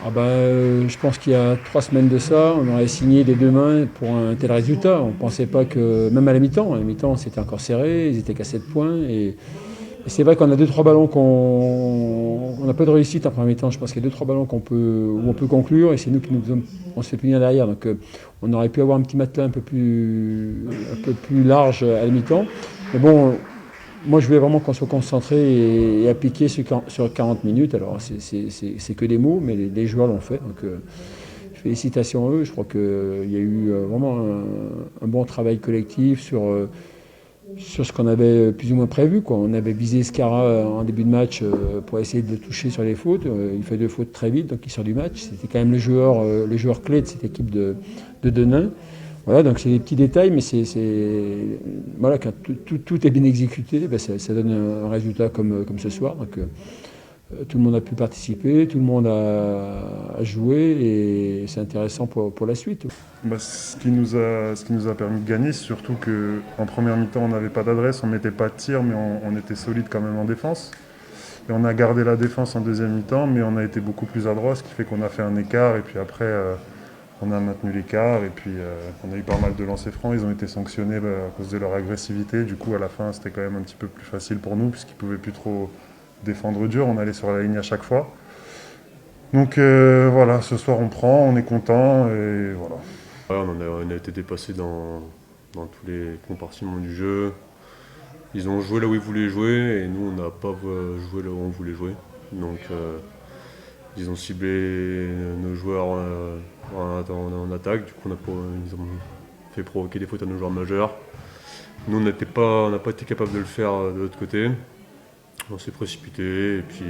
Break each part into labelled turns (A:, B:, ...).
A: Je pense qu'il y a 3 semaines de ça, on aurait signé des deux mains pour un tel résultat. On ne pensait pas que, même à la mi-temps c'était encore serré, ils étaient qu'à 7 points. Et c'est vrai qu'on a deux trois ballons on n'a pas de réussite en première mi-temps. Je pense qu'il y a deux trois ballons où on peut conclure et c'est nous qui on se fait punir derrière. Donc on aurait pu avoir un petit matelas un peu plus large à la mi-temps. Mais bon, moi je voulais vraiment qu'on soit concentré et appliqué sur 40 minutes. Alors c'est que des mots, mais les joueurs l'ont fait. Donc félicitations à eux. Je crois qu'il y a eu vraiment un bon travail collectif sur ce qu'on avait plus ou moins prévu, quoi. On avait visé Escara en début de match pour essayer de le toucher sur les fautes. Il fait deux fautes très vite, donc il sort du match. C'était quand même le joueur clé de cette équipe de Denain. Voilà, donc c'est des petits détails, mais voilà, quand tout est bien exécuté, ben ça donne un résultat comme ce soir. Donc, tout le monde a pu participer, tout le monde a joué et c'est intéressant pour la suite.
B: Ce qui nous a permis de gagner, c'est surtout qu'en première mi-temps, on n'avait pas d'adresse, on ne mettait pas de tir, mais on était solide quand même en défense. Et on a gardé la défense en deuxième mi-temps, mais on a été beaucoup plus adroit, ce qui fait qu'on a fait un écart. Et puis après, on a maintenu l'écart. Et puis, on a eu pas mal de lancers francs. Ils ont été sanctionnés à cause de leur agressivité. Du coup, à la fin, c'était quand même un petit peu plus facile pour nous, puisqu'ils ne pouvaient plus trop défendre dur. On allait sur la ligne à chaque fois. Donc voilà, ce soir, on prend, on est content. Et voilà.
C: Ouais, on a été dépassé dans tous les compartiments du jeu. Ils ont joué là où ils voulaient jouer et nous on n'a pas joué là où on voulait jouer. Donc ils ont ciblé nos joueurs en attaque, du coup ils ont fait provoquer des fautes à nos joueurs majeurs. Nous on n'a pas été capable de le faire de l'autre côté. On s'est précipité et puis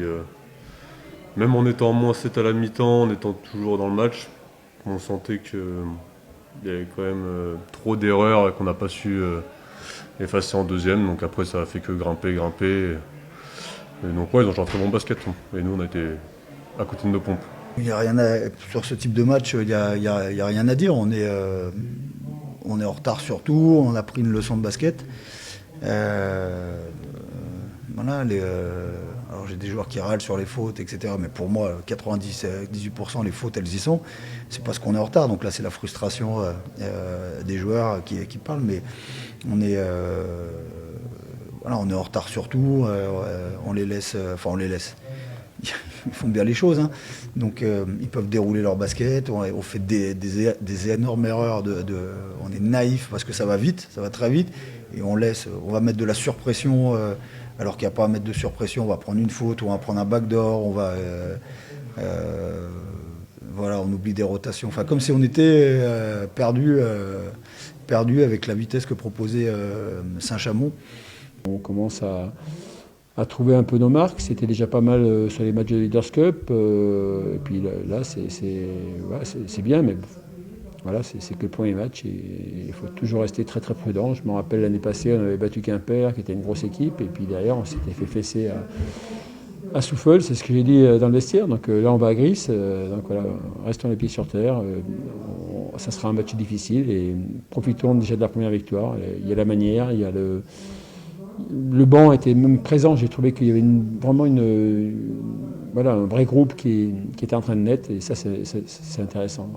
C: même en étant moins 7 à la mi-temps, en étant toujours dans le match, on sentait qu'il y avait quand même trop d'erreurs qu'on n'a pas su effacer en deuxième. Donc après ça a fait que grimper. Et donc ouais, ils ont joué un très bon basket. Et nous on a été à côté de nos pompes.
D: Il y a rien sur ce type de match, il y a rien à dire. On est en retard sur tout, on a pris une leçon de basket. Voilà, alors j'ai des joueurs qui râlent sur les fautes, etc. Mais pour moi, 98% les fautes, elles y sont. C'est parce qu'on est en retard. Donc là, c'est la frustration des joueurs qui parlent. Mais voilà, on est en retard sur tout. On les laisse. Ils font bien les choses, hein. Donc ils peuvent dérouler leur basket. On fait des énormes erreurs. On est naïf parce que ça va vite, ça va très vite. Et on va mettre de la surpression. Alors qu'il n'y a pas à mettre de surpression, on va prendre une faute, ou on va prendre un backdoor, voilà, on oublie des rotations. Enfin, comme si on était perdu avec la vitesse que proposait Saint-Chamond.
A: On commence à trouver un peu nos marques. C'était déjà pas mal sur les matchs de Leaders Cup. Et puis là c'est bien, mais voilà, c'est que le premier match et il faut toujours rester très très prudent. Je me rappelle l'année passée, on avait battu Quimper, qui était une grosse équipe, et puis derrière, on s'était fait fesser à Souffle, c'est ce que j'ai dit dans le vestiaire. Donc là, on va à Gris, donc voilà, restons les pieds sur terre. Ça sera un match difficile et profitons déjà de la première victoire. Il y a la manière, il y a le banc était même présent. J'ai trouvé qu'il y avait vraiment un vrai groupe qui était en train de naître, et ça, c'est intéressant.